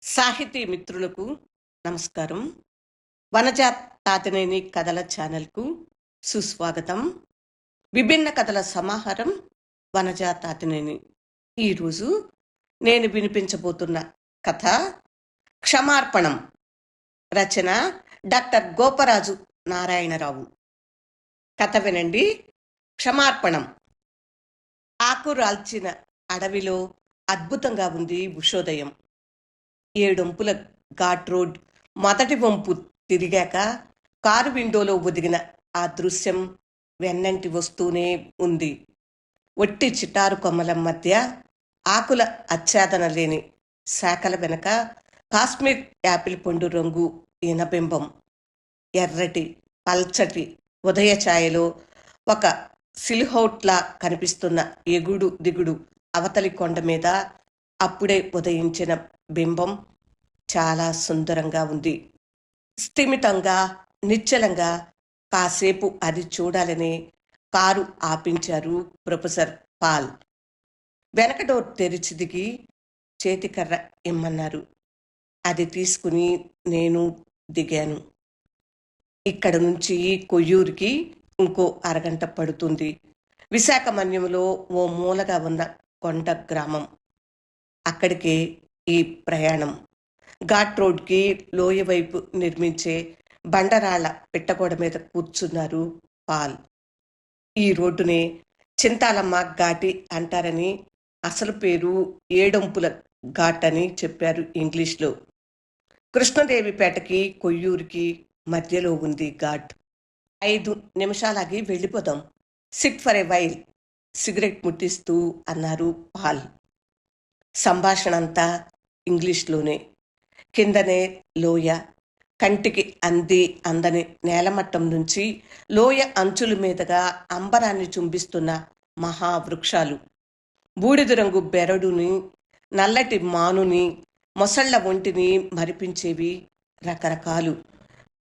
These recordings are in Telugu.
సాహితీ మిత్రులకు నమస్కారం. వనజ తాతినేని కథల ఛానల్కు సుస్వాగతం. విభిన్న కథల సమాహారం వనజ తాతినేని. ఈరోజు నేను వినిపించబోతున్న కథ క్షమార్పణం. రచన డాక్టర్ గోపరాజు నారాయణరావు. కథ వినండి. క్షమార్పణం. ఆకురాల్చిన అడవిలో అద్భుతంగా ఉంది ఉషోదయం. ఏడొంపుల ఘాట్ రోడ్ మొదటి వంపు తిరిగాక కారు విండోలో ఒదిగిన ఆ దృశ్యం వెన్నంటి వస్తూనే ఉంది. ఒట్టి చిటారు కొమ్మల మధ్య ఆకుల ఆచ్ఛాదన లేని శాఖల వెనక కాశ్మీర్ యాపిల్ పండు రంగు ఈనబింబం. ఎర్రటి పల్చటి ఉదయ ఛాయలో ఒక సిల్హౌట్లా కనిపిస్తున్న ఎగుడు దిగుడు అవతలి కొండ మీద అప్పుడే ఉదయించిన బింబం చాలా సుందరంగా ఉంది. స్థిమితంగా నిశ్చలంగా కాసేపు అది చూడాలని కారు ఆపించారు ప్రొఫెసర్ పాల్. వెనక డోర్ తెరిచి దిగి చేతికర్ర ఇమ్మన్నారు. అది తీసుకుని నేను దిగాను. ఇక్కడ నుంచి కొయ్యూరికి ఇంకో అరగంట పడుతుంది. విశాఖమన్యంలో ఓ మూలగా ఉన్న కొండ గ్రామం. అక్కడికే ఈ ప్రయాణం. ఘాట్ రోడ్కి లోయ వైపు నిర్మించే బండరాళ్ల పిట్టగోడ మీద కూర్చున్నారు పాల్. ఈ రోడ్డునే చింతాలమ్మ ఘాటి అంటారని, అసలు పేరు ఏడొంపుల ఘాట్ అని చెప్పారు ఇంగ్లీష్లో. కృష్ణదేవిపేటకి కొయ్యూరికి మధ్యలో ఉంది ఘాట్. 5 నిమిషాలాగి వెళ్ళిపోదాం. Sit for a while, cigarette ముట్టిస్తూ అన్నారు పాల్. సంభాషణ అంతా ఇంగ్లీష్లోనే. కిందనే లోయ, కంటికి అందని నేలమట్టం నుంచి లోయ అంచుల మీదుగా అంబరాన్ని చుంబిస్తున్న మహావృక్షాలు. బూడిద రంగు బెరడుని, నల్లటి మానుని, మొసళ్ల ఒంటిని మరిపించేవి రకరకాలు.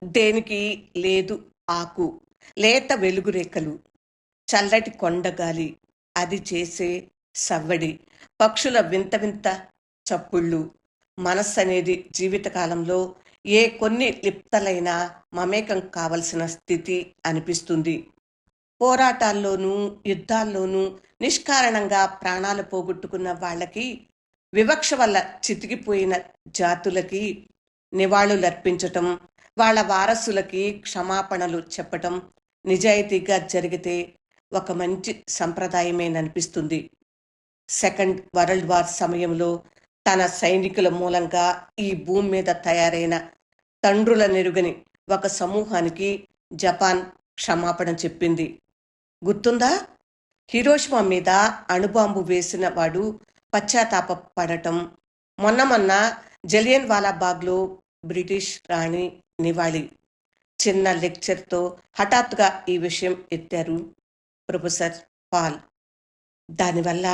దేనికి లేదు ఆకు, లేత వెలుగురేఖలు, చల్లటి కొండగాలి, అది చేసే సవ్వడి, పక్షుల వింత వింత చప్పుళ్ళు. మనస్సు అనేది జీవితకాలంలో ఏ కొన్ని లిప్తలైనా మమేకం కావలసిన స్థితి అనిపిస్తుంది. పోరాటాల్లోనూ యుద్ధాల్లోనూ నిష్కారణంగా ప్రాణాలు పోగొట్టుకున్న వాళ్ళకి, వివక్ష వల్ల చితికిపోయిన జాతులకి నివాళులర్పించటం, వాళ్ళ వారసులకి క్షమాపణలు చెప్పటం నిజాయితీగా జరిగితే ఒక మంచి సంప్రదాయమేననిపిస్తుంది. సెకండ్ వరల్డ్ వార్ సమయంలో తన సైనికుల మూలంగా ఈ భూమి మీద తయారైన తండ్రుల నెరుగని ఒక సమూహానికి జపాన్ క్షమాపణ చెప్పింది. గుర్తుందా? హిరోషిమా మీద అణుబాంబు వేసిన వాడు పశ్చాత్తాప పడటం, మొన్న జలియన్ వాలాబాగ్లో బ్రిటిష్ రాణి నివాళి. చిన్న లెక్చర్తో హఠాత్తుగా ఈ విషయం ఎత్తారు ప్రొఫెసర్ పాల్. దానివల్ల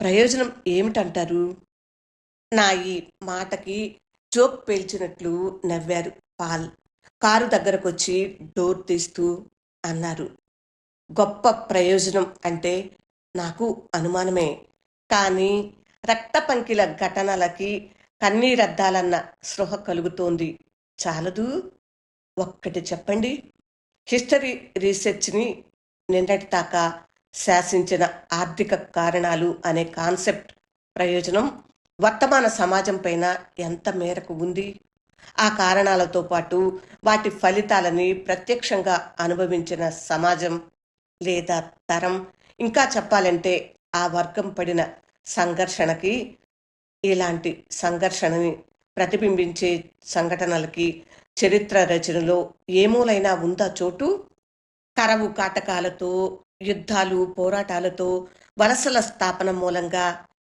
ప్రయోజనం ఏమిటంటారు? నా ఈ మాటకి జోక్ పేల్చినట్లు నవ్వారు పాల్. కారు దగ్గరకొచ్చి డోర్ తీస్తూ అన్నారు. గొప్ప ప్రయోజనం అంటే నాకు అనుమానమే. కానీ రక్త పంకిల ఘటనలకి కన్నీరద్దాలన్న స్పృహ కలుగుతోంది. చాలదు? ఒక్కటి చెప్పండి. హిస్టరీ రీసెర్చ్ని నిన్నటి దాకా శాసించిన ఆర్థిక కారణాలు అనే కాన్సెప్ట్ ప్రయోజనం వర్తమాన సమాజం పైన ఎంత మేరకు ఉంది? ఆ కారణాలతో పాటు వాటి ఫలితాలని ప్రత్యక్షంగా అనుభవించిన సమాజం లేదా తరం, ఇంకా చెప్పాలంటే ఆ వర్గం పడిన సంఘర్షణకి, ఇలాంటి సంఘర్షణని ప్రతిబింబించే సంఘటనలకి చరిత్ర రచనలో ఏమూలైనా ఉందా చోటు? కరవు కాటకాలతో, యుద్ధాలు పోరాటాలతో, వలసల స్థాపన మూలంగా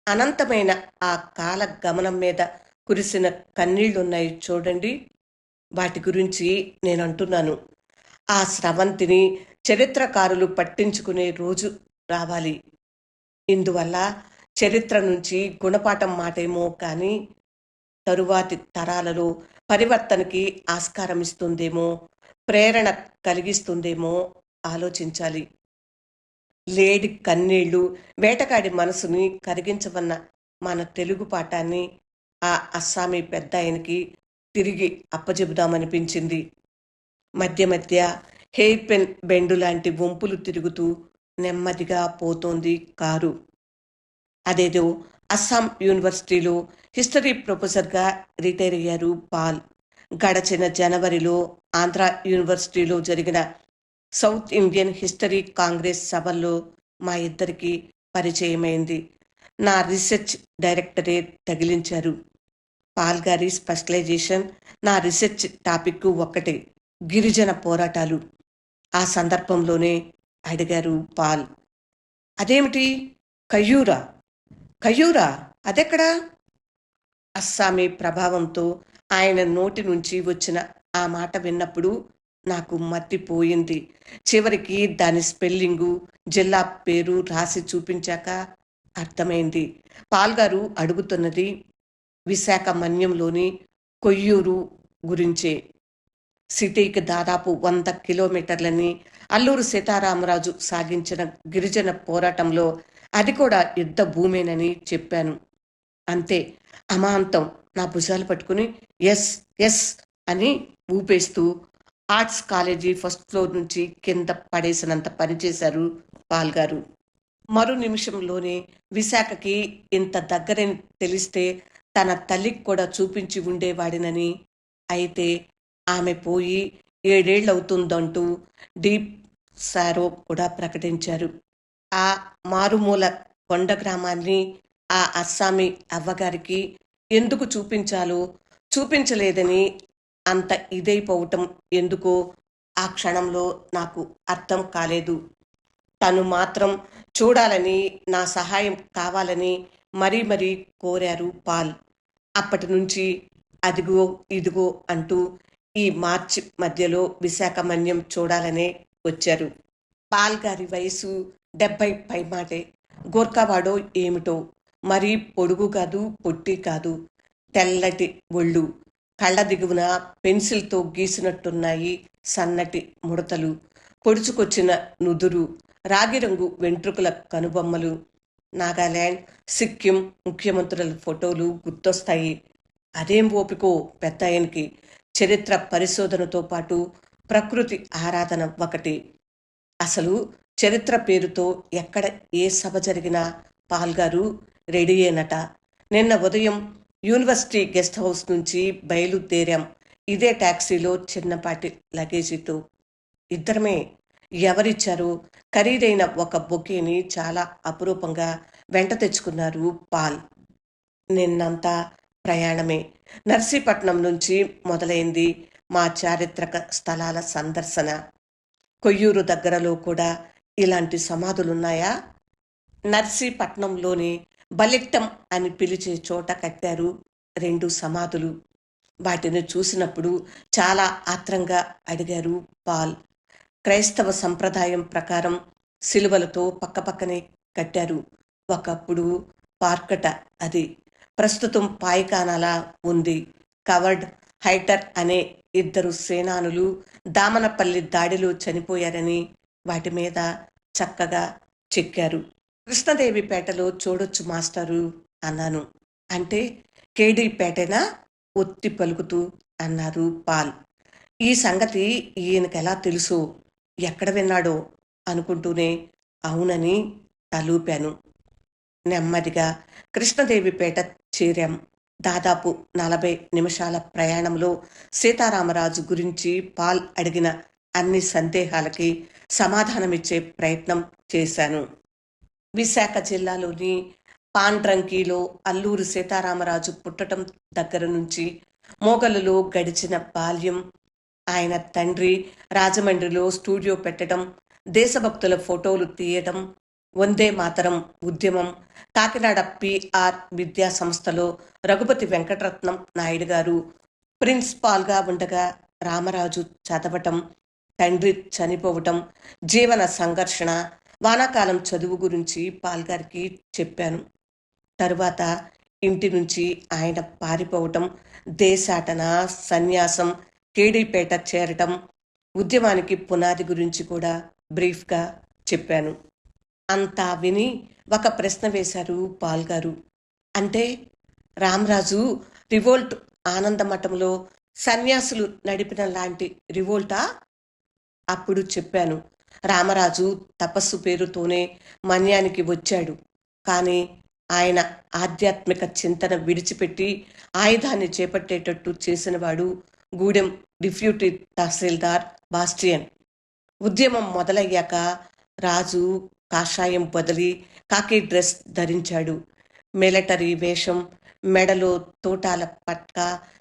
అనంతమైన ఆ కాల గమనం మీద కురిసిన కన్నీళ్లున్నాయి చూడండి. వాటి గురించి నేనంటున్నాను. ఆ స్రవంతిని చరిత్రకారులు పట్టించుకునే రోజు రావాలి. ఇందువల్ల చరిత్ర నుంచి గుణపాఠం మాటేమో కానీ తరువాతి తరాలలో పరివర్తనకి ఆస్కారమిస్తుందేమో, ప్రేరణ కలిగిస్తుందేమో ఆలోచించాలి. లేడి కన్నీళ్లు వేటగాడి మనసుని కరిగించవన్న మన తెలుగు పాఠాన్ని ఆ అస్సామీ పెద్దాయనకి తిరిగి అప్పజెబుదామనిపించింది. మధ్య మధ్య హెయిర్ పెన్ బెండు లాంటి వంపులు తిరుగుతూ నెమ్మదిగా పోతోంది కారు. అదేదో అస్సాం యూనివర్సిటీలో హిస్టరీ ప్రొఫెసర్గా రిటైర్ అయ్యారు పాల్. గడచిన జనవరిలో ఆంధ్ర యూనివర్సిటీలో జరిగిన సౌత్ ఇండియన్ హిస్టరీ కాంగ్రెస్ సభల్లో మా ఇద్దరికి పరిచయమైంది. నా రీసెర్చ్ డైరెక్టరేట్ తగిలించారు. పాల్ గారి స్పెషలైజేషన్, నా రీసెర్చ్ టాపిక్ ఒక్కటే, గిరిజన పోరాటాలు. ఆ సందర్భంలోనే అడిగారు పాల్, అదేమిటి కయ్యూరా? కయ్యూరా అదెక్కడా? అస్సామీ ప్రభావంతో ఆయన నోటి నుంచి వచ్చిన ఆ మాట విన్నప్పుడు నాకు మతిపోయింది. చివరికి దాని స్పెల్లింగు, జిల్లా పేరు రాసి చూపించాక అర్థమైంది. పాల్గారు అడుగుతున్నది విశాఖ మన్యంలోని కొయ్యూరు గురించే. సిటీకి దాదాపు 100 కిలోమీటర్లని అల్లూరు సీతారామరాజు సాగించిన గిరిజన పోరాటంలో అది కూడా యుద్ధ భూమేనని చెప్పాను. అంతే. అమాంతం నా భుజాలు పట్టుకుని ఎస్ ఎస్ అని ఊపేస్తూ ఆర్ట్స్ కాలేజీ ఫస్ట్ ఫ్లోర్ నుంచి కింద పడేసినంత పనిచేశారు పాల్గారు. మరో నిమిషంలోనే విశాఖకి ఇంత దగ్గరని తెలిస్తే తన తల్లికి కూడా చూపించి ఉండేవాడినని, అయితే ఆమె పోయి 7 ఏళ్లవుతుందంటూ డీప్ సారో కూడా ప్రకటించారు. ఆ మారుమూల కొండ గ్రామాన్ని ఆ అస్సామీ అవ్వగారికి ఎందుకు చూపించాలో, చూపించలేదని అంత ఇదైపోవటం ఎందుకో ఆ క్షణంలో నాకు అర్థం కాలేదు. తను మాత్రం చూడాలని, నా సహాయం కావాలని మరీ మరీ కోరారు పాల్. అప్పటి నుంచి అదిగో ఇదిగో అంటూ ఈ మార్చి మధ్యలో విశాఖ మన్యం చూడాలనే వచ్చారు. పాల్ గారి వయసు 70 పైమాటే. గోర్ఖావాడో ఏమిటో, మరీ పొడుగు కాదు, పొట్టి కాదు. తెల్లటి ఒళ్ళు, కళ్ళ దిగువన పెన్సిల్తో గీసినట్టున్నాయి సన్నటి ముడతలు, పొడుచుకొచ్చిన నుదురు, రాగిరంగు వెంట్రుకల కనుబొమ్మలు. నాగాలాండ్, సిక్కిం ముఖ్యమంత్రుల ఫోటోలు గుర్తొస్తాయి. అదేం ఓపికో పెద్దాయనకి. చరిత్ర పరిశోధనతో పాటు ప్రకృతి ఆరాధన ఒకటి. అసలు చరిత్ర పేరుతో ఎక్కడ ఏ సభ జరిగినా పాల్గారు రెడీయేనట. నిన్న ఉదయం యూనివర్సిటీ గెస్ట్ హౌస్ నుంచి బయలుదేరాం. ఇదే టాక్సీలో చిన్నపాటి లగేజీతో. ఇద్దరమే. ఎవరిచ్చారో ఖరీదైన ఒక బొకేని చాలా అపురూపంగా వెంట తెచ్చుకున్నారు పాల్. నిన్నంతా ప్రయాణమే. నర్సీపట్నం నుంచి మొదలైంది మా చారిత్రక స్థలాల సందర్శన. కొయ్యూరు దగ్గరలో కూడా ఇలాంటి సమాధులున్నాయా? నర్సీపట్నంలోని బలిట్టం అని పిలిచే చోట కట్టారు 2 సమాధులు. వాటిని చూసినప్పుడు చాలా ఆత్రంగా అడిగారు పాల్. క్రైస్తవ సంప్రదాయం ప్రకారం శిలువలతో పక్కపక్కనే కట్టారు. ఒకప్పుడు పార్కట అది. ప్రస్తుతం పాయికానాలా ఉంది. కవర్డ్ హైటర్ అనే 2 సేనానులు దామనపల్లి దాడిలో చనిపోయారని వాటి మీద చక్కగా చెక్కారు. కృష్ణదేవిపేటలో చూడొచ్చు మాస్టారు అన్నాను. అంటే కేడీపేటేనా? ఒత్తి పలుకుతూ అన్నారు పాల్. ఈ సంగతి ఈయనకెలా తెలుసో, ఎక్కడ విన్నాడో అనుకుంటూనే అవునని తలూపాను. నెమ్మదిగా కృష్ణదేవిపేట చేరాం. దాదాపు 40 నిమిషాల ప్రయాణంలో సీతారామరాజు గురించి పాల్ అడిగిన అన్ని సందేహాలకి సమాధానమిచ్చే ప్రయత్నం చేశాను. విశాఖ జిల్లాలోని పాండ్రంకిలో అల్లూరి సీతారామరాజు పుట్టడం దగ్గర నుంచి మోగలులో గడిచిన బాల్యం, ఆయన తండ్రి రాజమండ్రిలో స్టూడియో పెట్టడం, దేశభక్తుల ఫోటోలు తీయడం, వందే మాతరం ఉద్యమం, కాకినాడ పిఆర్ విద్యా సంస్థలో రఘుపతి వెంకటరత్నం నాయుడు గారు ప్రిన్సిపాల్గా ఉండగా రామరాజు చదవటం, తండ్రి చనిపోవటం, జీవన సంఘర్షణ, వానాకాలం చదువు గురించి పాల్గారికి చెప్పాను. తరువాత ఇంటి నుంచి ఆయన పారిపోవటం, దేశాటన, సన్యాసం, కేడీపేట చేరటం, ఉద్యమానికి పునాది గురించి కూడా బ్రీఫ్గా చెప్పాను. అంతా విని ఒక ప్రశ్న వేశారు పాల్గారు. అంటే రామరాజు రివోల్ట్ ఆనందమఠంలో సన్యాసులు నడిపిన లాంటి రివోల్టా? అప్పుడు చెప్పాను. రామరాజు తపస్సు పేరుతోనే మన్యానికి వచ్చాడు. కానీ ఆయన ఆధ్యాత్మిక చింతన విడిచిపెట్టి ఆయుధాన్ని చేపట్టేటట్టు చేసినవాడు గూడెం డిప్యూటీ తహసీల్దార్ బాస్టియన్. ఉద్యమం మొదలయ్యాక రాజు కాషాయం బదిలి కాకి డ్రెస్ ధరించాడు. మిలిటరీ వేషం, మెడలో తోటాల పట్క,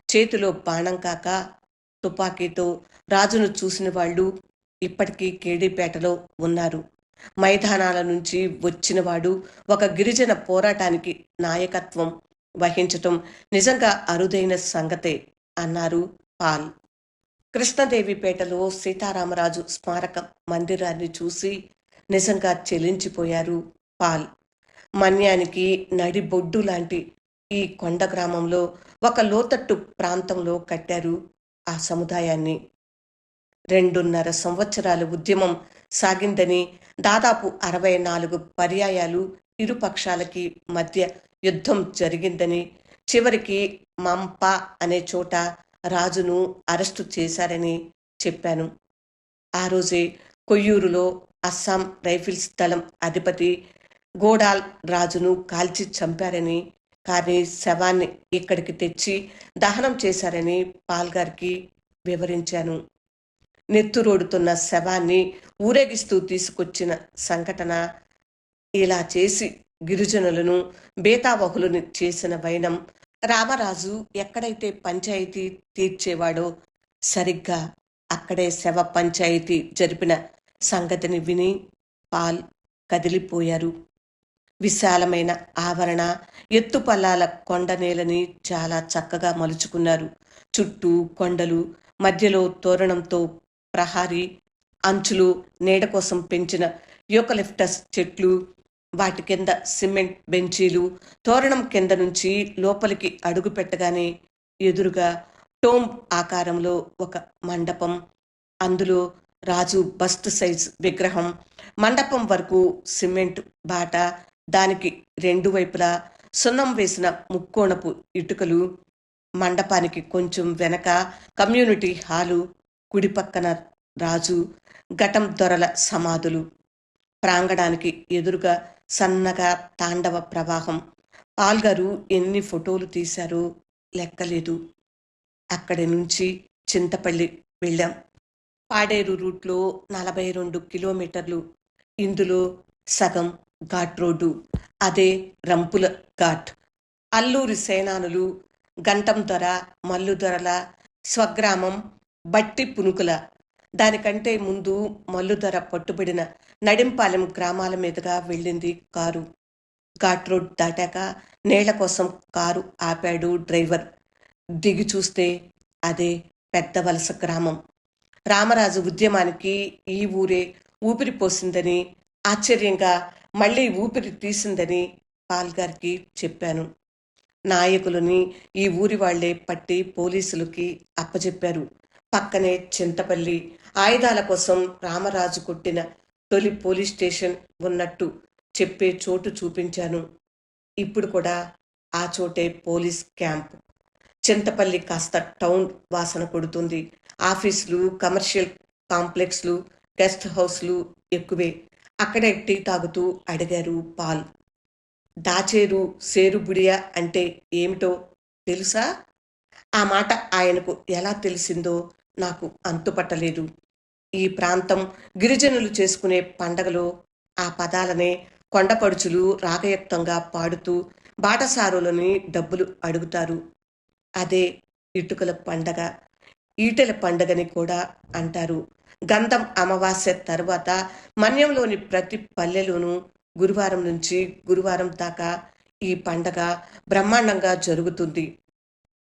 చేతిలో బాణం కాక తుపాకీతో రాజును చూసిన వాళ్ళు ఇప్పటికీ కేడీపేటలో ఉన్నారు. మైదానాల నుంచి వచ్చినవాడు ఒక గిరిజన పోరాటానికి నాయకత్వం వహించటం నిజంగా అరుదైన సంగతే అన్నారు పాల్. కృష్ణదేవిపేటలో సీతారామరాజు స్మారక మందిరాన్ని చూసి నిజంగా చెలించిపోయారు పాల్. మన్యానికి నడిబొడ్డు లాంటి ఈ కొండ గ్రామంలో ఒక లోతట్టు ప్రాంతంలో కట్టారు ఆ సముదాయాన్ని. 2.5 సంవత్సరాలు ఉద్యమం సాగిందని, దాదాపు 64 పర్యాయాలు ఇరు పక్షాలకి మధ్య యుద్ధం జరిగిందని, చివరికి మంప అనే చోట రాజును అరెస్టు చేశారని చెప్పాను. ఆ రోజే కొయ్యూరులో అస్సాం రైఫిల్స్ దళం అధిపతి గోడాల్ రాజును కాల్చి చంపారని, కానీ శవాన్ని ఇక్కడికి తెచ్చి దహనం చేశారని పాల్గారికి వివరించాను. నెత్తురోడుతున్న శవాన్ని ఊరేగిస్తూ తీసుకొచ్చిన సంఘటన, ఇలా చేసి గిరిజనులను బేతావహులను చేసిన వైనం రామరాజు ఎక్కడైతే పంచాయతీ తీర్చేవాడో సరిగ్గా అక్కడే శవ పంచాయతీ జరిపిన సంగతిని విని పాల్ కదిలిపోయారు. విశాలమైన ఆవరణ, ఎత్తుపల్లాల కొండ నేలని చాలా చక్కగా మలుచుకున్నారు. చుట్టూ కొండలు, మధ్యలో తోరణంతో ప్రహారీ, అంచులు నీడ కోసం పెంచిన యూకలిప్టస్ చెట్లు, వాటి కింద సిమెంట్ బెంచీలు, తోరణం కింద నుంచి లోపలికి అడుగు పెట్టగానే ఎదురుగా టోమ్ ఆకారంలో ఒక మండపం, అందులో రాజు బస్ట్ సైజ్ విగ్రహం, మండపం వరకు సిమెంట్ బాట, దానికి 2 వైపులా సున్నం వేసిన ముక్కోణపు ఇటుకలు, మండపానికి కొంచెం వెనక కమ్యూనిటీ హాలు, కుడి పక్కన రాజు ఘటం దొరల సమాధులు. ప్రాంగణానికి ఎదురుగా సన్నగా తాండవ ప్రవాహం. పాల్గారు ఎన్ని ఫోటోలు తీశారో లెక్కలేదు. అక్కడి నుంచి చింతపల్లి వెళ్ళాం. పాడేరు రూట్లో 42 కిలోమీటర్లు. ఇందులో సగం ఘాట్ రోడ్డు, అదే రంపుల ఘాట్. అల్లూరి సేనానులు, గంటం దొర, మల్లుదొరల స్వగ్రామం బట్టి పునుకుల. దానికంటే ముందు మల్లుదొర పట్టుబడిన నడింపాలెం గ్రామాల మీదుగా వెళ్ళింది కారు. ఘాట్ రోడ్ దాటాక నీళ్ల కోసం కారు ఆపాడు డ్రైవర్. దిగి చూస్తే అదే పెద్ద వలస గ్రామం. రామరాజు ఉద్యమానికి ఈ ఊరే ఊపిరి పోసిందని, ఆశ్చర్యంగా మళ్ళీ ఊపిరి తీసిందని పాల్గారికి చెప్పాను. నాయకులని ఈ ఊరి వాళ్లే పట్టి పోలీసులకి అప్పచెప్పారు. పక్కనే చింతపల్లి. ఆయుధాల కోసం రామరాజు కొట్టిన తొలి పోలీస్ స్టేషన్ ఉన్నట్టు చెప్పే చోటు చూపించాను. ఇప్పుడు కూడా ఆ చోటే పోలీస్ క్యాంప్. చింతపల్లి కాస్త టౌన్ వాసన కొడుతుంది. ఆఫీసులు, కమర్షియల్ కాంప్లెక్స్లు, గెస్ట్ హౌస్లు ఎక్కువే. అక్కడే టీ తాగుతూ అడిగారు పాల్. దాచేరు సేరుబుడియా అంటే ఏమిటో తెలుసా? ఆ మాట ఆయనకు ఎలా తెలిసిందో నాకు అంతుపట్టలేదు. ఈ ప్రాంతం గిరిజనులు చేసుకునే పండగలో ఆ పదాలనే కొండపడుచులు రాగయుక్తంగా పాడుతూ బాటసారులని డబ్బులు అడుగుతారు. అదే ఇటుకల పండగ, ఈటెల పండగని కూడా అంటారు. గంధం అమావాస్య తర్వాత మన్యంలోని ప్రతి పల్లెలోనూ గురువారం నుంచి గురువారం దాకా ఈ పండగ బ్రహ్మాండంగా జరుగుతుంది.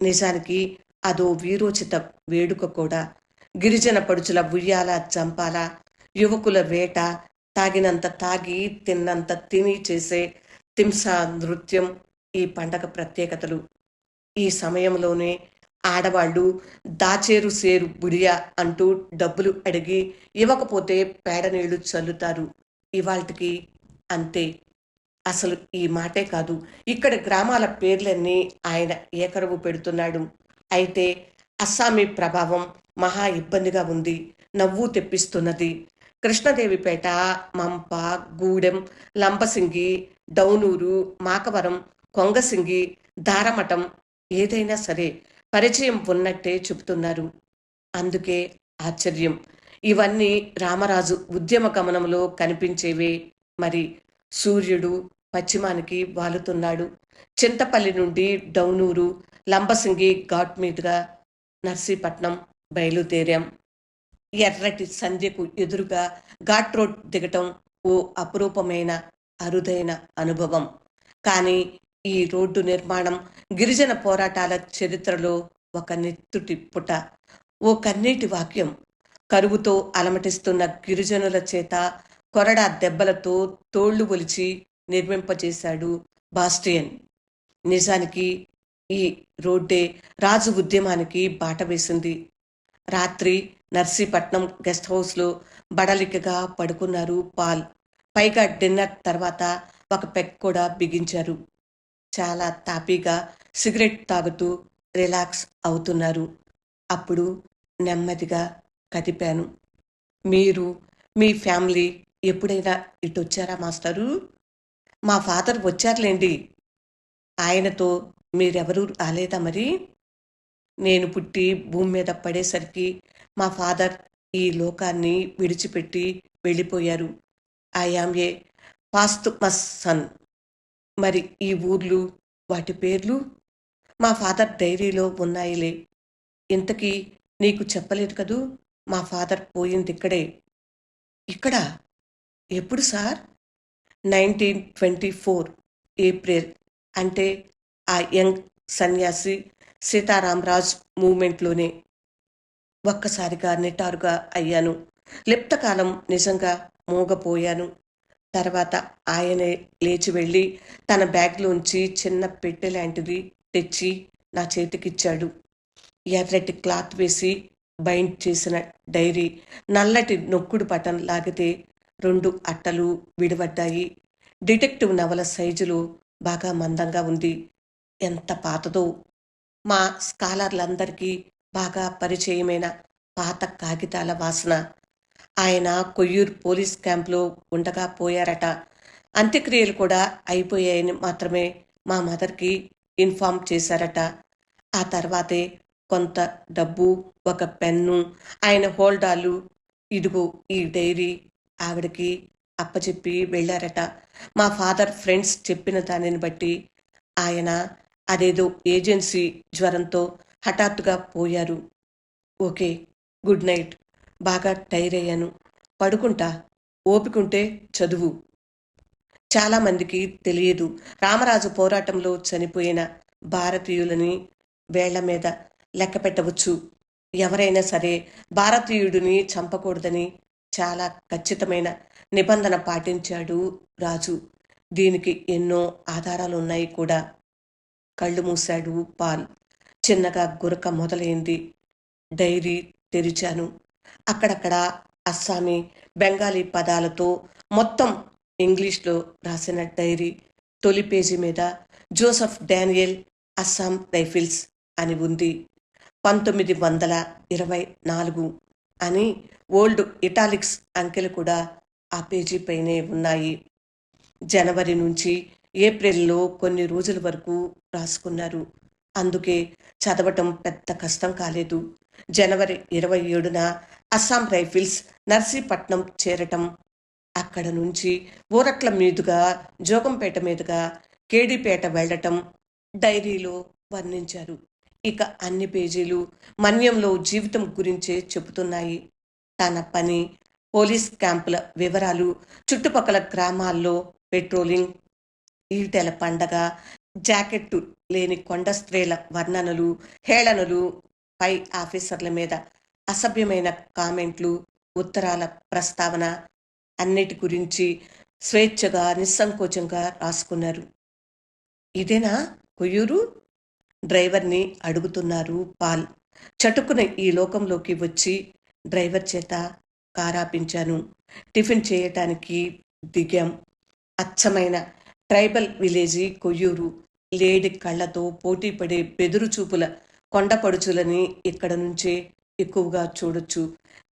నిజానికి అదో వీరోచిత వేడుక కూడా. గిరిజన పడుచుల ఉయ్యాల జంపాల, యువకుల వేట, తాగినంత తాగి తిన్నంత తిని చేసే తింసా నృత్యం ఈ పండగ ప్రత్యేకతలు. ఈ సమయంలోనే ఆడవాళ్లు దాచేరు సేరు బుడియా అంటూ డబ్బులు అడిగి ఇవ్వకపోతే పేడ నీళ్లు చల్లుతారు. ఇవాల్టికి అంతే. అసలు ఈ మాటే కాదు, ఇక్కడ గ్రామాల పేర్లన్నీ ఆయన ఏకరువు పెడుతున్నాడు. అయితే అస్సామీ ప్రభావం మహా ఇబ్బందిగా ఉంది. నవ్వు తెప్పిస్తున్నది. కృష్ణదేవిపేట, మంప, గూడెం, లంబసింగి, డౌనూరు, మాకవరం, కొంగసింగి, దారమఠం ఏదైనా సరే పరిచయం ఉన్నట్టే చెబుతున్నారు. అందుకే ఆశ్చర్యం. ఇవన్నీ రామరాజు ఉద్యమ గమనంలో కనిపించేవే. మరి సూర్యుడు పశ్చిమానికి వాలుతున్నాడు. చింతపల్లి నుండి డౌనూరు, లంబసింగి ఘాట్ మీదుగా నర్సీపట్నం బయలుదేరాం. ఎర్రటి సంధ్యకు ఎదురుగా ఘాట్ రోడ్ దిగటం ఓ అపురూపమైన అరుదైన అనుభవం. కానీ ఈ రోడ్డు నిర్మాణం గిరిజన పోరాటాల చరిత్రలో ఒక నెత్తుటి పుట, ఓ కన్నీటి వాక్యం. కరువుతో అలమటిస్తున్న గిరిజనుల చేత కొరడా దెబ్బలతో తోళ్లు ఒలిచి నిర్మింపచేశాడు బాస్టియన్. నిజానికి ఈ రోడ్డే రాజు ఉద్యమానికి బాట వేసింది. రాత్రి నర్సీపట్నం గెస్ట్ హౌస్లో బడలికగా పడుకున్నారు పాల్. పైగా డిన్నర్ తర్వాత ఒక పెగ్ కూడా బిగించారు. చాలా తాపీగా సిగరెట్ తాగుతూ రిలాక్స్ అవుతున్నారు. అప్పుడు నెమ్మదిగా కదిపాను. మీరు, మీ ఫ్యామిలీ ఎప్పుడైనా ఇటొచ్చారా మాస్టరు? మా ఫాదర్ వచ్చారులేండి. ఆయనతో మీరెవరూ రాలేదా మరి? నేను పుట్టి భూమి మీద పడేసరికి మా ఫాదర్ ఈ లోకాన్ని విడిచిపెట్టి వెళ్ళిపోయారు. I am a posthumous son. మరి ఈ ఊర్లు, వాటి పేర్లు మా ఫాదర్ డైరీలో ఉన్నాయిలే. ఇంతకీ నీకు చెప్పలేదు కదూ, మా ఫాదర్ పోయింది ఇక్కడే. ఇక్కడ? ఎప్పుడు సార్? 1924 ఏప్రిల్. అంటే ఆ యంగ్ సన్యాసి సీతారామరాజ్ మూమెంట్లోనే. ఒక్కసారిగా నిటారుగా అయ్యాను. లిప్తకాలం నిజంగా మూగపోయాను. తర్వాత ఆయనే లేచి వెళ్ళి తన బ్యాగ్లోంచి చిన్న పెట్టె లాంటిది తెచ్చి నా చేతికిచ్చాడు. ఎర్రటి క్లాత్ వేసి బైండ్ చేసిన డైరీ. నల్లటి నొక్కుడు బటన్ లాగితే 2 అట్టలు విడిపడ్డాయి. డిటెక్టివ్ నవల సైజులో బాగా మందంగా ఉంది. ఎంత పాతదో! మా స్కాలర్లందరికీ బాగా పరిచయమైన పాత కాగితాల వాసన. ఆయన కొయ్యూరు పోలీస్ క్యాంప్లో ఉండగా పోయారట. అంత్యక్రియలు కూడా అయిపోయాయని మాత్రమే మా మదర్కి ఇన్ఫార్మ్ చేశారట. ఆ తర్వాతే కొంత డబ్బు, ఒక పెన్ను, ఆయన హోల్డాలు, ఇదిగో ఈ డైరీ ఆవిడకి అప్పచెప్పి వెళ్ళారట. మా ఫాదర్ ఫ్రెండ్స్ చెప్పిన దానిని బట్టి ఆయన అదేదో ఏజెన్సీ జ్వరంతో హఠాత్తుగా పోయారు. Okay, good night. బాగా టైర్ అయ్యాను, పడుకుంటా. ఓపికంటే చదువు. చాలామందికి తెలియదు, రామరాజు పోరాటంలో చనిపోయిన భారతీయులని వేళ్ల మీద లెక్క పెట్టవచ్చు. ఎవరైనా సరే భారతీయుడిని చంపకూడదని చాలా ఖచ్చితమైన నిబంధన పాటించాడు రాజు. దీనికి ఎన్నో ఆధారాలున్నాయి కూడా. కళ్ళు మూశాడు పాల్. చిన్నగా గురక మొదలైంది. డైరీ తెరిచాను. అక్కడక్కడ అస్సామీ, బెంగాలీ పదాలతో మొత్తం ఇంగ్లీష్లో రాసిన డైరీ. తొలి పేజీ మీద జోసెఫ్ డానియల్, అస్సాం రైఫిల్స్ అని ఉంది. 1924 అని ఓల్డ్ ఇటాలిక్స్ అంకెలు కూడా ఆ పేజీ పైనే ఉన్నాయి. జనవరి నుంచి ఏప్రిల్లో కొన్ని రోజుల వరకు రాసుకున్నారు. అందుకే చదవటం పెద్ద కష్టం కాలేదు. జనవరి 27న అస్సాం రైఫిల్స్ నర్సీపట్నం చేరటం, అక్కడ నుంచి ఊరట్ల మీదుగా జోగంపేట మీదుగా కేడీపేట వెళ్లటం డైరీలో వర్ణించారు. ఇక అన్ని పేజీలు మన్యంలో జీవితం గురించే చెబుతున్నాయి. తన పని, పోలీస్ క్యాంపుల వివరాలు, చుట్టుపక్కల గ్రామాల్లో పెట్రోలింగ్, ఈటెల పండగ, జాకెట్టు లేని కొండ స్త్రీల వర్ణనలు, హేళనలు, పై ఆఫీసర్ల మీద అసభ్యమైన కామెంట్లు, ఉత్తరాల ప్రస్తావన, అన్నిటి గురించి స్వేచ్ఛగా నిస్సంకోచంగా రాసుకున్నారు. ఇదేనా కొయ్యూరు? డ్రైవర్ని అడుగుతున్నారు పాల్. చటుక్కున ఈ లోకంలోకి వచ్చి డ్రైవర్ చేత కారాపించాను. టిఫిన్ చేయటానికి దిగాం. అచ్చమైన ట్రైబల్ విలేజీ కొయ్యూరు. లేడి కళ్ళతో పోటీపడే బెదురు చూపుల కొండపడుచులని ఇక్కడ నుంచే ఎక్కువగా చూడొచ్చు.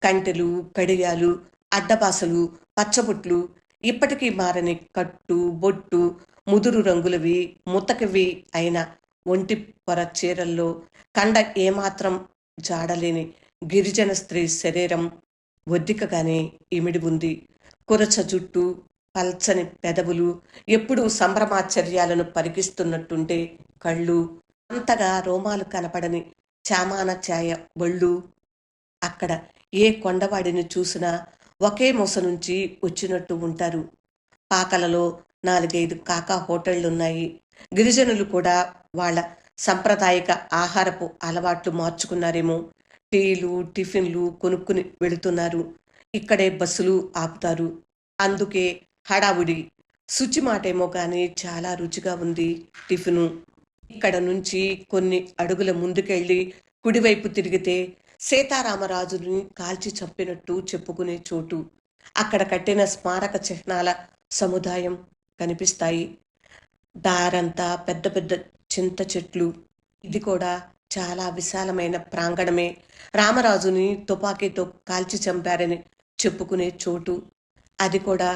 కంటెలు, కడియాలు, అడ్డబాసలు, పచ్చబొట్లు, ఇప్పటికీ మారని కట్టు, బొట్టు, ముదురు రంగులవి, ముతకవి అయిన ఒంటి పొర చీరల్లో కండ ఏమాత్రం జాడలేని గిరిజన స్త్రీ శరీరం ఒద్దికగానే ఇమిడి ఉంది. కురచ జుట్టు, పల్చని పెదవులు, ఎప్పుడూ సంభ్రమాశ్చర్యాలను పరికిస్తున్నట్టుండే కళ్ళు, అంతగా రోమాలు కనపడని చామాన ఛాయ ఒళ్ళు. అక్కడ ఏ కొండవాడిని చూసినా ఒకే మూస నుంచి వచ్చినట్టు ఉంటారు. పాకలలో 4, 5 కాకా హోటళ్లున్నాయి. గిరిజనులు కూడా వాళ్ళ సంప్రదాయక ఆహారపు అలవాట్లు మార్చుకున్నారేమో. టీలు, టిఫిన్లు కొనుక్కుని వెళుతున్నారు. ఇక్కడే బస్సులు ఆపుతారు. అందుకే హడావుడి. శుచి మాటేమో కానీ చాలా రుచిగా ఉంది టిఫిను. ఇక్కడ నుంచి కొన్ని అడుగుల ముందుకెళ్ళి కుడివైపు తిరిగితే సీతారామరాజుని కాల్చి చంపినట్టు చెప్పుకునే చోటు. అక్కడ కట్టిన స్మారక చిహ్నాల సముదాయం కనిపిస్తాయి. దారంతా పెద్ద పెద్ద చింత చెట్లు. ఇది కూడా చాలా విశాలమైన ప్రాంగణమే. రామరాజుని తుపాకీతో కాల్చి చంపారని చెప్పుకునే చోటు. అది కూడా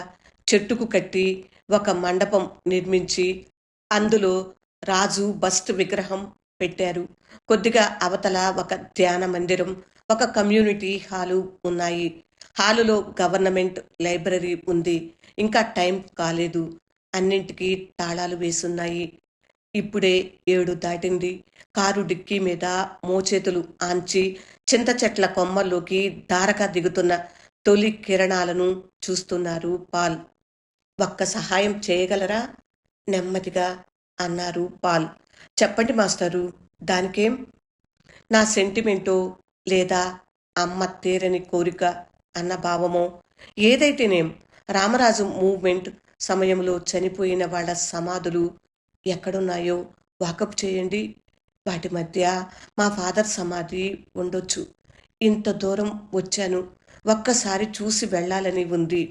చెట్టుకు కట్టి ఒక మండపం నిర్మించి అందులో రాజు బస్ట్ విగ్రహం పెట్టారు. కొద్దిగా అవతల ఒక ధ్యాన మందిరం, ఒక కమ్యూనిటీ హాలు ఉన్నాయి. హాలులో గవర్నమెంట్ లైబ్రరీ ఉంది. ఇంకా టైం కాలేదు. అన్నింటికీ తాళాలు వేసున్నాయి. ఇప్పుడే 7 దాటింది. కారు డిక్కీ మీద మోచేతులు ఆంచి చింత చెట్ల కొమ్మల్లోకి దారగా దిగుతున్న తొలి కిరణాలను చూస్తున్నారు పాల్. ఒక్క సహాయం చేయగలరా? నెమ్మదిగా అన్నారు పాల్. చెప్పండి మాస్టరు. దానికేం? నా సెంటిమెంటో లేదా అమ్మ తీరని కోరిక అన్న భావమో ఏదైతేనేం, రామరాజు మూవ్మెంట్ సమయంలో చనిపోయిన వాళ్ళ సమాధులు ఎక్కడున్నాయో వాకప్ చేయండి. వాటి మధ్య మా ఫాదర్ సమాధి ఉండొచ్చు. ఇంత దూరం వచ్చాను, ఒక్కసారి చూసి వెళ్ళాలని ఉంది.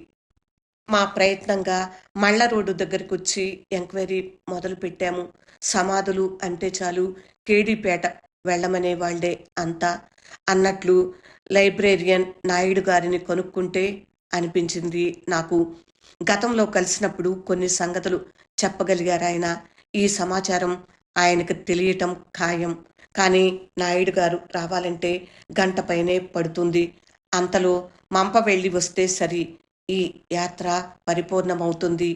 మా ప్రయత్నంగా మళ్ళ రోడ్డు దగ్గరికి వచ్చి ఎంక్వైరీ మొదలు పెట్టాము. సమాధులు అంటే చాలు కేడీపేట వెళ్ళమనే వాళ్లే అంతా అన్నట్లు లైబ్రేరియన్ నాయుడు గారిని కనుక్కుంటే అనిపించింది నాకు. గతంలో కలిసినప్పుడు కొన్ని సంగతులు చెప్పగలిగారాయన. ఈ సమాచారం ఆయనకు తెలియటం ఖాయం. కానీ నాయుడు గారు రావాలంటే గంట పైనే పడుతుంది. అంతలో మంప వెళ్ళి వస్తే సరి, ఈ యాత్ర పరిపూర్ణమవుతుంది.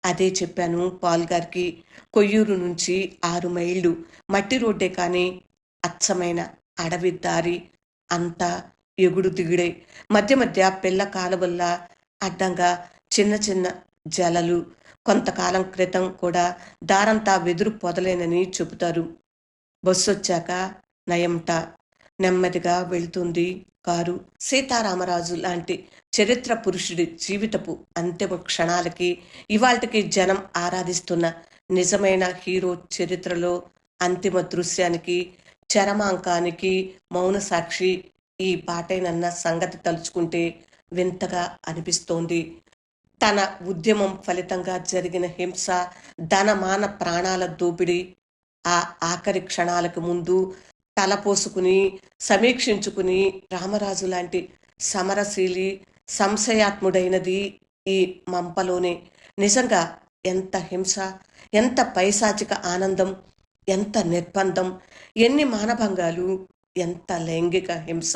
అదే చెప్పాను పాల్ గారికి. కొయ్యూరు నుంచి 6 మైళ్ళు మట్టి రోడ్డే కానీ అచ్చమైన అడవి దారి. అంతా ఎగుడు దిగుడే. మధ్య మధ్య పిల్ల కాలువల్లా అడ్డంగా చిన్న చిన్న జలలు. కొంతకాలం క్రితం కూడా దారంతా వెదురు పొదలేనని చెబుతారు. బస్సొచ్చాక నయంట. నెమ్మదిగా వెళ్తుంది కారు. సీతారామరాజు లాంటి చరిత్ర పురుషుడి జీవితపు అంతిమ క్షణాలకి ఇవాల్టికి జనం ఆరాధిస్తున్న నిజమైన హీరో చరిత్రలో అంతిమ దృశ్యానికి, చరమాంకానికి మౌన సాక్షి ఈ పాటేనన్న సంగతి తలుచుకుంటే వింతగా అనిపిస్తోంది. తన ఉద్యమం ఫలితంగా జరిగిన హింస, ధనమాన ప్రాణాల దోపిడీ, ఆ ఆఖరి క్షణాలకు ముందు తలపోసుకుని సమీక్షించుకుని రామరాజు లాంటి సమరశీలి సంశయాత్ముడైనది ఈ మంపలోనే. నిజంగా ఎంత హింస, ఎంత పైశాచిక ఆనందం, ఎంత నిర్బంధం, ఎన్ని మానభంగాలు, ఎంత లైంగిక హింస.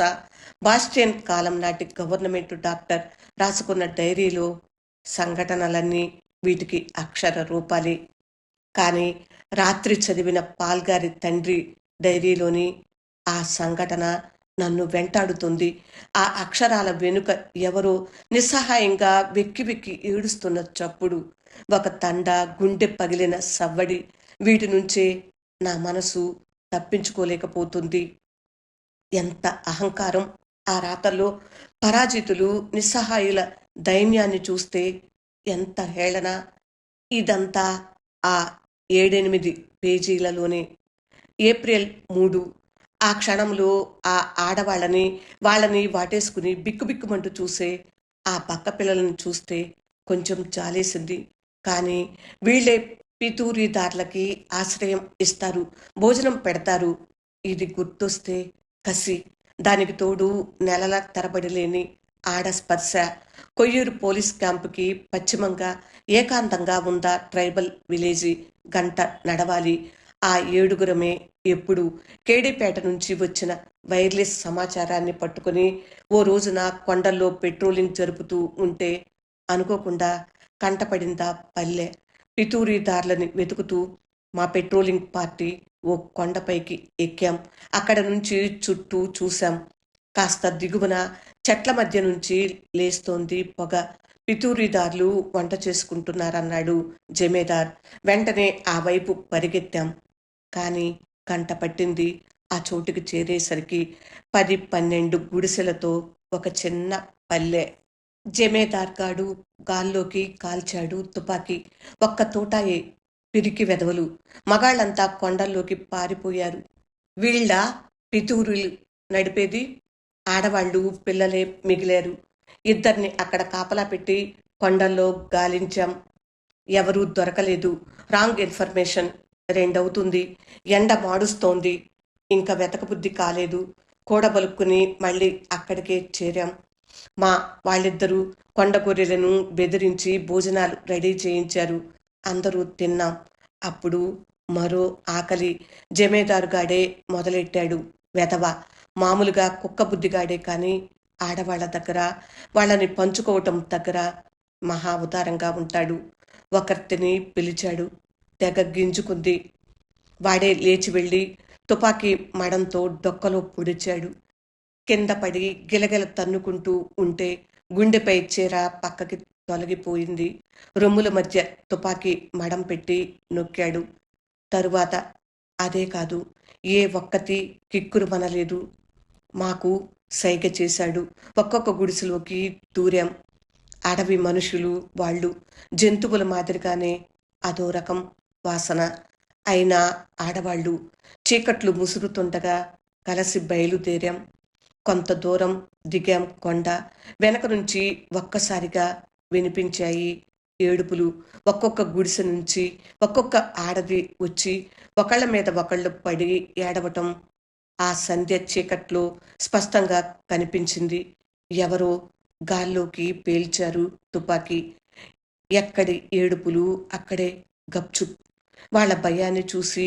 బాస్టియన్ కాలం నాటి గవర్నమెంట్ డాక్టర్ రాసుకున్న డైరీలో సంఘటనలన్నీ వీటికి అక్షర రూపాలే. కానీ రాత్రి చదివిన పాల్గారి తండ్రి డైరీలోని ఆ సంఘటన నన్ను వెంటాడుతుంది. ఆ అక్షరాల వెనుక ఎవరో నిస్సహాయంగా వెక్కి వెక్కి ఏడుస్తున్న చప్పుడు, ఒక తండ, గుండె పగిలిన సవ్వడి. వీటి నుంచే నా మనసు తప్పించుకోలేకపోతుంది. ఎంత అహంకారం ఆ రాతల్లో! పరాజితులు, నిస్సహాయుల దైన్యాన్ని చూస్తే ఎంత హేళన! ఇదంతా ఆ 7-8 పేజీలలోనే. ఏప్రిల్ 3. ఆ క్షణంలో ఆ ఆడవాళ్ళని, వాళ్ళని వాటేసుకుని బిక్కుబిక్కుమంటూ చూసే ఆ పక్క పిల్లలను చూస్తే కొంచెం జాలేసింది. కానీ వీళ్ళే పితూరీదార్లకి ఆశ్రయం ఇస్తారు, భోజనం పెడతారు. ఇది గుర్తొస్తే కసి, దానికి తోడు నెలల తరబడి లేని ఆడ స్పర్శ. కొయ్యూరు పోలీస్ క్యాంపుకి పశ్చిమంగా ఏకాంతంగా ఉన్న ట్రైబల్ విలేజీ గంట నడవాలి. ఆ ఏడుగురమే ఎప్పుడు కేడీపేట నుంచి వచ్చిన వైర్లెస్ సమాచారాన్ని పట్టుకుని ఓ రోజున కొండల్లో పెట్రోలింగ్ జరుపుతూ ఉంటే అనుకోకుండా కంటపడిందా పల్లె. పితూరీదారులని వెతుకుతూ మా పెట్రోలింగ్ పార్టీ ఓ కొండపైకి ఎక్కాం. అక్కడ నుంచి చుట్టూ చూశాం. కాస్త దిగువన చెట్ల మధ్య నుంచి లేస్తోంది పొగ. పితూరీదారులు వంట చేసుకుంటున్నారన్నాడు జమేదార్. వెంటనే ఆ వైపు పరిగెత్తాం. కానీ కంట పట్టింది ఆ చోటుకి చేరేసరికి 10-12 గుడిసెలతో ఒక చిన్న పల్లె. జమేదార్ గాడు గాల్లోకి కాల్చాడు తుపాకీ. ఒక్క తోటాయే, పిరికి వెధవలు. మగాళ్ళంతా కొండల్లోకి పారిపోయారు. వీళ్ళ పితూరులు నడిపేది, ఆడవాళ్ళు పిల్లలే మిగిలారు. ఇద్దరిని అక్కడ కాపలా పెట్టి కొండల్లో గాలించాం. ఎవరూ దొరకలేదు. Wrong information. 2 అవుతుంది. ఎండ మాడుస్తోంది. ఇంకా వెతకబుద్ధి కాలేదు. కూడబలుక్కుని మళ్ళీ అక్కడికే చేరాం. మా వాళ్ళిద్దరూ కొండ గొర్రెలను బెదిరించి భోజనాలు రెడీ చేయించారు. అందరూ తిన్నాం. అప్పుడు మరో ఆకలి. జమేదారుగాడే మొదలెట్టాడు. వెధవ మామూలుగా కుక్క బుద్ధిగాడే కానీ ఆడవాళ్ల దగ్గర, వాళ్ళని పంచుకోవటం దగ్గర మహా ఉదారంగా ఉంటాడు. ఒకర్తిని పిలిచాడు. తెగ గింజుకుంది. వాడే లేచి వెళ్ళి తుపాకీ మడంతో డొక్కలో పొడిచాడు. కింద పడి గిలగిల తన్నుకుంటూ ఉంటే గుండెపై చీర పక్కకి తొలగిపోయింది. రొమ్ముల మధ్య తుపాకీ మడం పెట్టి నొక్కాడు. తరువాత అదే కాదు, ఏ ఒక్కతి కిక్కురుమనలేదు. మాకు సైగ చేశాడు. ఒక్కొక్క గుడిసెలోకి దూరాం. అడవి మనుషులు వాళ్ళు. జంతువుల మాదిరిగానే అదో రకం వాసన. అయినా ఆడవాళ్ళు. చీకట్లు ముసురుతుండగా కలిసి బయలుదేరాం. కొంత దూరం దిగాం. కొండ వెనక నుంచి ఒక్కసారిగా వినిపించాయి ఏడుపులు. ఒక్కొక్క గుడిసె నుంచి ఒక్కొక్క ఆడది వచ్చి ఒకళ్ళ మీద ఒకళ్ళు పడి ఏడవటం ఆ సంధ్య చీకట్లో స్పష్టంగా కనిపించింది. ఎవరో గాల్లోకి పేల్చారు తుపాకీ. ఎక్కడి ఏడుపులు అక్కడే గప్చుప్. వాళ్ళ భయాన్ని చూసి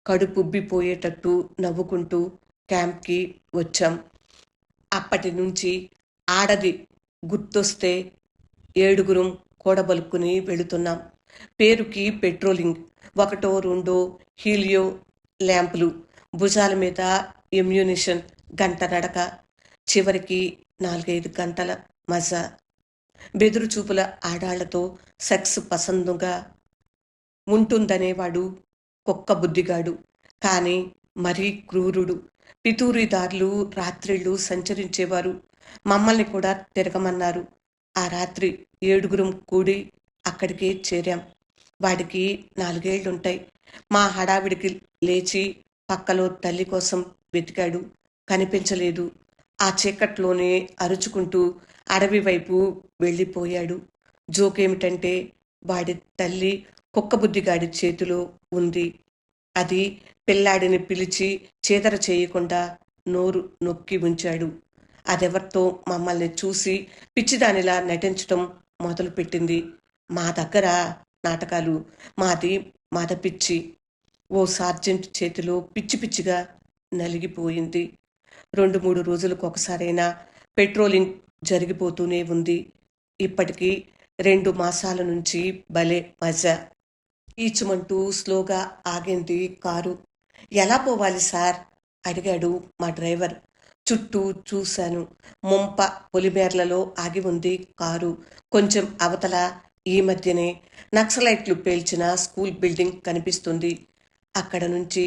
కడుపుబ్బిపోయేటట్టు నవ్వుకుంటూ క్యాంప్కి వచ్చాం. అప్పటి నుంచి ఆడది గుర్తొస్తే ఏడుగురం కూడబలుక్కుని వెళుతున్నాం. పేరుకి పెట్రోలింగ్. 1-2 హీలియో ల్యాంపులు, భుజాల మీద ఎమ్యూనిషన్, గంట నడక, చివరికి 4-5 గంటల మజా. బెదురు చూపుల ఆడాళ్లతో సెక్స్ పసందుగా ఉంటుందనేవాడు కుక్క బుద్ధిగాడు. కానీ మరీ క్రూరుడు. పితూరీదారులు రాత్రిళ్ళు సంచరించేవారు. మమ్మల్ని కూడా తిరగమన్నారు. ఆ రాత్రి 7గురం కూడి అక్కడికి చేరాం. వాడికి 4 ఏళ్లుంటాయి. మా హడావిడికి లేచి పక్కలో తల్లి కోసం వెతికాడు. కనిపించలేదు. ఆ చీకట్లోనే అరుచుకుంటూ అడవి వైపు వెళ్ళిపోయాడు. జోకేమిటంటే వాడి తల్లి కుక్కబుద్ధిగాడి చేతిలో ఉంది. అది పిల్లాడిని పిలిచి చీదర చేయకుండా నోరు నొక్కి ఉంచాడు. అదెవరితో మమ్మల్ని చూసి పిచ్చిదానిలా నటించటం మొదలుపెట్టింది. మా దగ్గర నాటకాలు. మాది మదపిచ్చి. ఓ సార్జెంట్ చేతిలో పిచ్చి పిచ్చిగా నలిగిపోయింది. 2-3 రోజులకు ఒకసారైనా పెట్రోలింగ్ జరిగిపోతూనే ఉంది. ఇప్పటికి 2 మాసాల నుంచి భలే మజా. ఈచుమంటూ స్లోగా ఆగింది కారు. ఎలా పోవాలి సార్ అడిగాడు మా డ్రైవర్. చుట్టూ చూశాను. ముంప పొలిమేర్లలో ఆగి ఉంది కారు. కొంచెం అవతల ఈ మధ్యనే నక్సలైట్లు పేల్చిన స్కూల్ బిల్డింగ్ కనిపిస్తుంది. అక్కడ నుంచి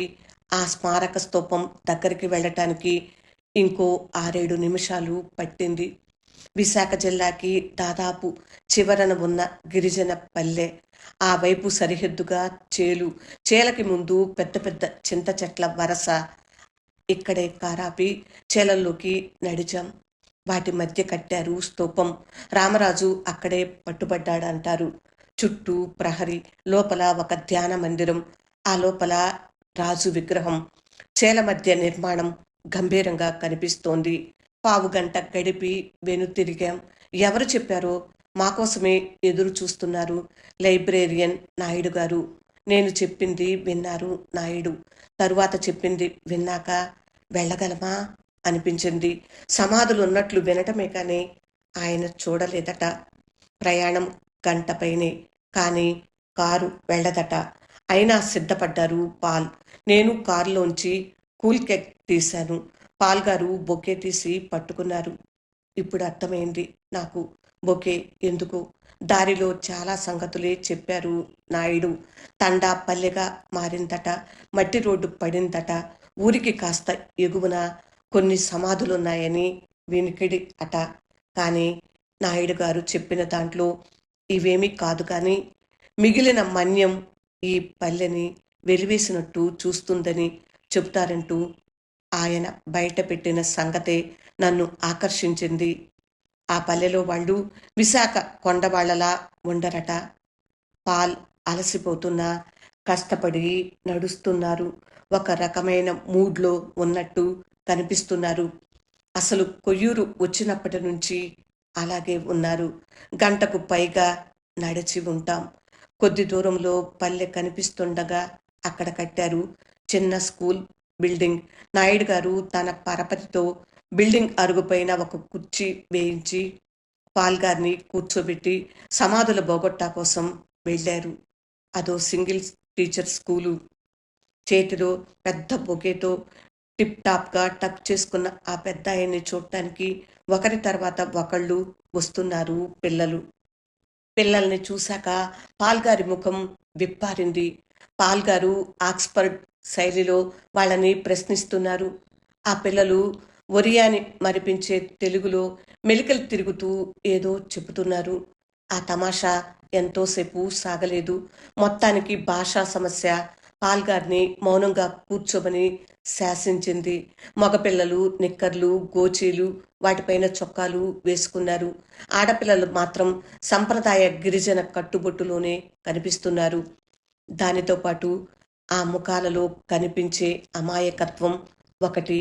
ఆ స్మారక స్తూపం దగ్గరికి వెళ్ళటానికి ఇంకో 6-7 నిమిషాలు పట్టింది. విశాఖ జిల్లాకి దాదాపు చివరన ఉన్న గిరిజన పల్లె. ఆ వైపు సరిహద్దుగా చేలు, చేలకి ముందు పెద్ద పెద్ద చింత చెట్ల వరస. ఇక్కడే కారాపి చేలల్లోకి నడిచాం. వాటి మధ్య కట్టారు స్తూపం. రామరాజు అక్కడే పట్టుబడ్డాడంటారు. చుట్టూ ప్రహరీ, లోపల ఒక ధ్యాన మందిరం, ఆ లోపల రాజు విగ్రహం, చేల మధ్య నిర్మాణం గంభీరంగా కనిపిస్తోంది. పావుగంట గడిపి వెనుతిరిగాం. ఎవరు చెప్పారో మాకోసమే ఎదురు చూస్తున్నారు లైబ్రేరియన్ నాయుడు గారు. నేను చెప్పింది విన్నారు నాయుడు. తరువాత చెప్పింది విన్నాక వెళ్ళగలమా అనిపించింది. సమాధులున్నట్లు వినటమే కానీ ఆయన చూడలేదట. ప్రయాణం గంట పైనే, కానీ కారు వెళ్ళదట. అయినా సిద్ధపడ్డారు పాల్. నేను కారులోంచి కూల్ కేక్ తీశాను. పాల్ గారు బొకే తీసి పట్టుకున్నారు. ఇప్పుడు అర్థమైంది నాకు బొకే ఎందుకు. దారిలో చాలా సంగతులే చెప్పారు నాయుడు. తండా పల్లెగా మారిందట. మట్టి రోడ్డు పడిందట. ఊరికి కాస్త ఎగువన కొన్ని సమాధులున్నాయని వినికిడి అట. కానీ నాయుడు గారు చెప్పిన దాంట్లో ఇవేమీ కాదు కానీ మిగిలిన మన్యం ఈ పల్లెని వెలివేసినట్టు చూస్తుందని చెబుతారంటూ ఆయన బయట పెట్టిన సంగతే నన్ను ఆకర్షించింది. ఆ పల్లెలో వాళ్ళు విశాఖ కొండవాళ్లలా ఉండరట. పాల్ అలసిపోతున్నా కష్టపడి నడుస్తున్నారు. ఒక రకమైన మూడ్లో ఉన్నట్టు కనిపిస్తున్నారు. అసలు కొయ్యూరు వచ్చినప్పటి నుంచి అలాగే ఉన్నారు. గంటకు పైగా నడిచి ఉంటాం. కొద్ది దూరంలో పల్లె కనిపిస్తుండగా అక్కడ కట్టారు చిన్న స్కూల్ బిల్డింగ్. నాయుడు గారు తన పరపతితో బిల్డింగ్ అరుగుపైన ఒక కుర్చీ వేయించి పాల్గారిని కూర్చోబెట్టి సమాధుల బోగొట్టా కోసం వెళ్ళారు. అదో సింగిల్ టీచర్ స్కూలు. చేతిలో పెద్ద బొకేతో టిప్ టాప్గా టక్ చేసుకున్న ఆ పెద్ద ఆయన్ని చూడటానికి ఒకరి తర్వాత ఒకళ్ళు వస్తున్నారు పిల్లలు. పిల్లల్ని చూశాక పాల్గారి ముఖం విప్పారింది. పాల్గారు ఆక్స్ఫర్డ్ శైలిలో వాళ్ళని ప్రశ్నిస్తున్నారు. ఆ పిల్లలు ఒరియాని మరిపించే తెలుగులో మెలికలు తిరుగుతూ ఏదో చెబుతున్నారు. ఆ తమాషా ఎంతోసేపు సాగలేదు. మొత్తానికి భాషా సమస్య పాల్గారిని మౌనంగా కూర్చోమని శాసించింది. మగపిల్లలు నిక్కర్లు, గోచీలు, వాటిపైన చొక్కాలు వేసుకున్నారు. ఆడపిల్లలు మాత్రం సంప్రదాయ గిరిజన కట్టుబొట్టులోనే కనిపిస్తున్నారు. దానితో పాటు ఆ ముఖాలలో కనిపించే అమాయకత్వం ఒకటి.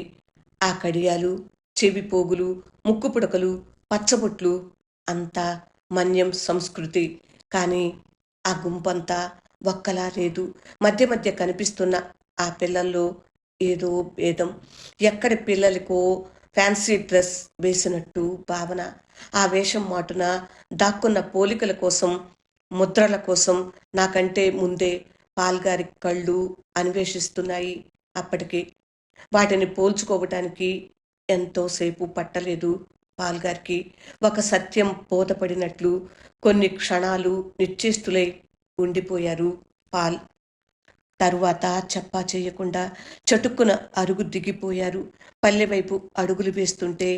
ఆ కడియాలు, చెవి పోగులు, ముక్కు పుడకలు, పచ్చబొట్లు అంతా మన్యం సంస్కృతి. కానీ ఆ గుంపంతా ఒక్కలా లేదు. మధ్య మధ్య కనిపిస్తున్న ఆ పిల్లల్లో ఏదో భేదం. ఎక్కడి పిల్లలకో ఫ్యాన్సీ డ్రెస్ వేసినట్టు భావన. ఆ వేషం మాటున దాక్కున్న పోలికల కోసం, ముద్రల కోసం నాకంటే ముందే పాల్గారి కళ్ళు అన్వేషిస్తున్నాయి. అప్పటికి వాటిని పోల్చుకోవటానికి ఎంతోసేపు పట్టలేదు పాల్గారికి. ఒక సత్యం బోధపడినట్లు కొన్ని క్షణాలు నిశ్చేష్టులై ఉండిపోయారు పాల్. తరువాత చెప్పా చేయకుండా చటుక్కున అరుగు దిగిపోయారు. పల్లెవైపు అడుగులు వేస్తుంటే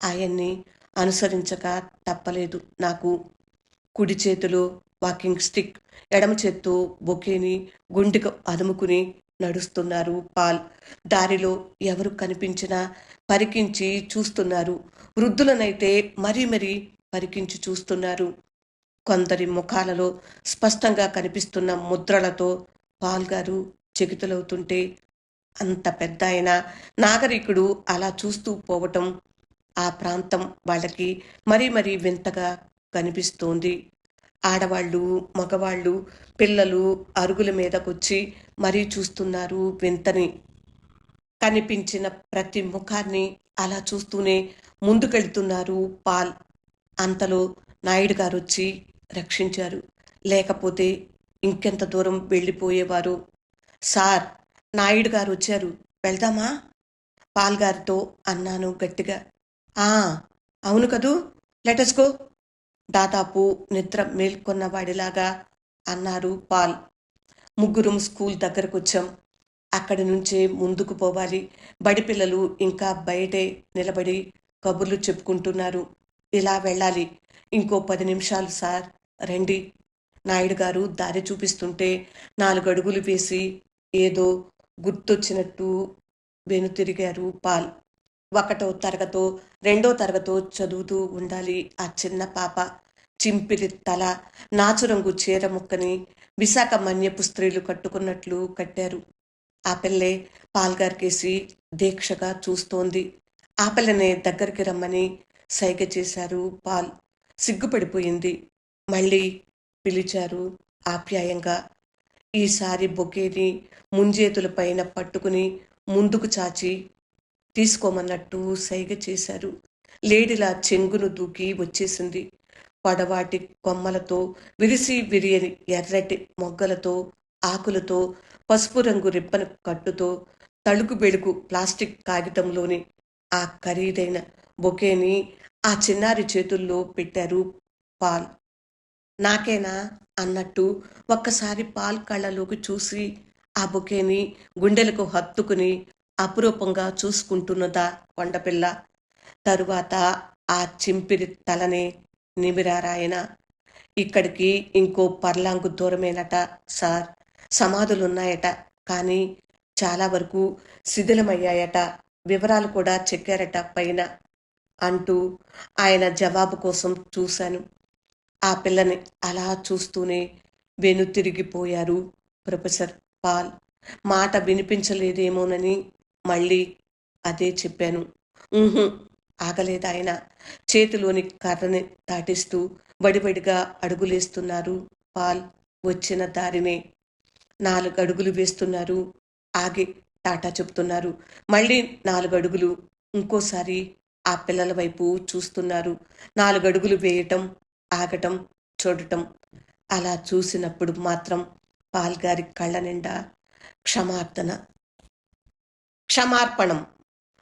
ఆయన్ని అనుసరించక తప్పలేదు నాకు. కుడి చేతిలో వాకింగ్ స్టిక్, ఎడమ చేత్తో బొకేని గుండెకు అదుముకుని నడుస్తున్నారు పాల్. దారిలో ఎవరు కనిపించినా పరికించి చూస్తున్నారు. వృద్ధులనైతే మరీ మరీ పరికించి చూస్తున్నారు. కొందరి ముఖాలలో స్పష్టంగా కనిపిస్తున్న ముద్రలతో పాల్గారు చెకితులవుతుంటే అంత పెద్ద ఆయన నాగరికుడు అలా చూస్తూ పోవటం ఆ ప్రాంతం వాళ్ళకి మరీ మరీ వింతగా కనిపిస్తోంది. ఆడవాళ్ళు, మగవాళ్ళు, పిల్లలు అరుగుల మీదకొచ్చి మరీ చూస్తున్నారు వింతని. కనిపించిన ప్రతి ముఖాన్ని అలా చూస్తూనే ముందుకెళ్తున్నారు పాల్. అంతలో నాయుడు గారొచ్చి రక్షించారు. లేకపోతే ఇంకెంత దూరం వెళ్ళిపోయేవారు. సార్, నాయుడు గారు వచ్చారు, వెళ్దామా పాల్గారితో అన్నాను గట్టిగా. ఆ, అవును కదూ, లెటస్ గో దాదాపు నిద్ర మేల్కొన్నవాడిలాగా అన్నారు పాల్. ముగ్గురం స్కూల్ దగ్గరకొచ్చాం. అక్కడి నుంచే ముందుకు పోవాలి. బడి పిల్లలు ఇంకా బయటే నిలబడి కబుర్లు చెప్పుకుంటున్నారు. ఇలా వెళ్ళాలి. ఇంకో 10 నిమిషాలు సార్, రండి. నాయుడు గారు దారి చూపిస్తుంటే 4 అడుగులు వేసి ఏదో గుర్తొచ్చినట్టు వెనుతిరిగారు పాల్. 1వ తరగతో 2వ తరగతో చదువుతూ ఉండాలి ఆ చిన్న పాప. చింపిరి తల, నాచురంగు చీర ముక్కని విశాఖ మన్యపు స్త్రీలు కట్టుకున్నట్లు కట్టారు. ఆ పిల్లే పాల్గారికేసి దీక్షగా చూస్తోంది. ఆ పిల్లనే దగ్గరికి రమ్మని సైగ చేశారు పాల్. సిగ్గుపడిపోయింది. మళ్ళీ పిలిచారు ఆప్యాయంగా. ఈసారి బొకేని ముంజేతుల పైన పట్టుకుని ముందుకు చాచి తీసుకోమన్నట్టు సైగ చేశారు. లేడిలా చెంగును దూకి వచ్చేసింది. పొడవాటి కొమ్మలతో, విరిసి విరియని ఎర్రటి మొగ్గలతో, ఆకులతో, పసుపు రంగు రిబ్బన్ కట్టుతో, తళుకు బెడుకు ప్లాస్టిక్ కాగితంలోని ఆ ఖరీదైన బొకేని ఆ చిన్నారి చేతుల్లో పెట్టారు పాల్. నాకేనా అన్నట్టు ఒక్కసారి పాల్ కళ్ళలోకి చూసి ఆ బొకేని గుండెలకు హత్తుకుని అపురూపంగా చూసుకుంటున్నదా కొండపిల్ల. తరువాత ఆ చింపిరి తలనే నిమిరారాయన. ఇక్కడికి ఇంకో పర్లాంగు దూరమేనట సార్. సమాధులున్నాయట, కానీ చాలా వరకు శిథిలమయ్యాయట. వివరాలు కూడా చెక్కారట పైన అంటూ ఆయన జవాబు కోసం చూశాను. ఆ పిల్లని అలా చూస్తూనే వెనుతిరిగిపోయారు ప్రొఫెసర్ పాల్. మాట వినిపించలేదేమోనని మళ్ళీ అదే చెప్పాను. ఊహు ఆగలేదాయన. చేతిలోని కర్రని దాటిస్తూ వడివడిగా అడుగులేస్తున్నారు పాల్. వచ్చిన దారినే 4 అడుగులు వేస్తున్నారు. ఆగి టాటా చెప్తున్నారు. మళ్ళీ 4 అడుగులు. ఇంకోసారి ఆ పిల్లల వైపు చూస్తున్నారు. 4 అడుగులు వేయటం, ఆగటం, చూడటం. అలా చూసినప్పుడు మాత్రం పాల్గారి కళ్ళ నిండా క్షమార్పణ. క్షమార్పణం.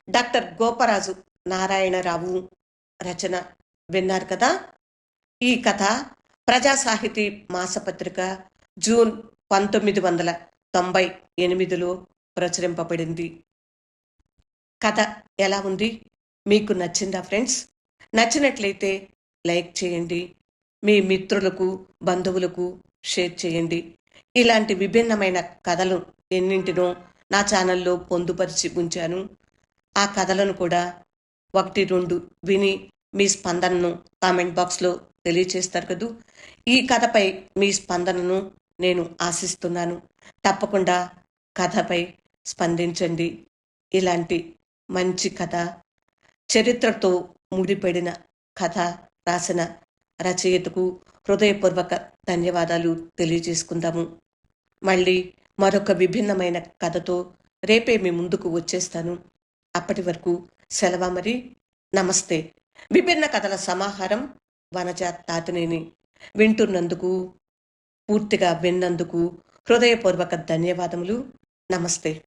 డాక్టర్ గోపరాజు నారాయణరావు రచన విన్నారు కదా. ఈ కథ ప్రజా సాహితీ మాసపత్రిక జూన్ 1998లో ప్రచురింపబడింది. కథ ఎలా ఉంది? మీకు నచ్చిందా ఫ్రెండ్స్? నచ్చినట్లయితే లైక్ చేయండి. మీ మిత్రులకు, బంధువులకు షేర్ చేయండి. ఇలాంటి విభిన్నమైన కథలు ఎన్నింటినో నా ఛానల్లో పొందుపరిచి ఉంచాను. ఆ కథలను కూడా 1-2 విని మీ స్పందనను కామెంట్ బాక్స్లో తెలియచేస్తారు కదూ. ఈ కథపై మీ స్పందనను నేను ఆశిస్తున్నాను. తప్పకుండా కథపై స్పందించండి. ఇలాంటి మంచి కథ, చరిత్రతో ముడిపడిన కథ రాసిన రచయితకు హృదయపూర్వక ధన్యవాదాలు తెలియజేసుకుందాము. మళ్ళీ మరొక విభిన్నమైన కథతో రేపే మీ ముందుకు వచ్చేస్తాను. అప్పటి వరకు సెలవు మరి. నమస్తే. విభిన్న కథల సమాహారం వనజ తాతినేని. వింటున్నందుకు, పూర్తిగా విన్నందుకు హృదయపూర్వక ధన్యవాదములు. నమస్తే.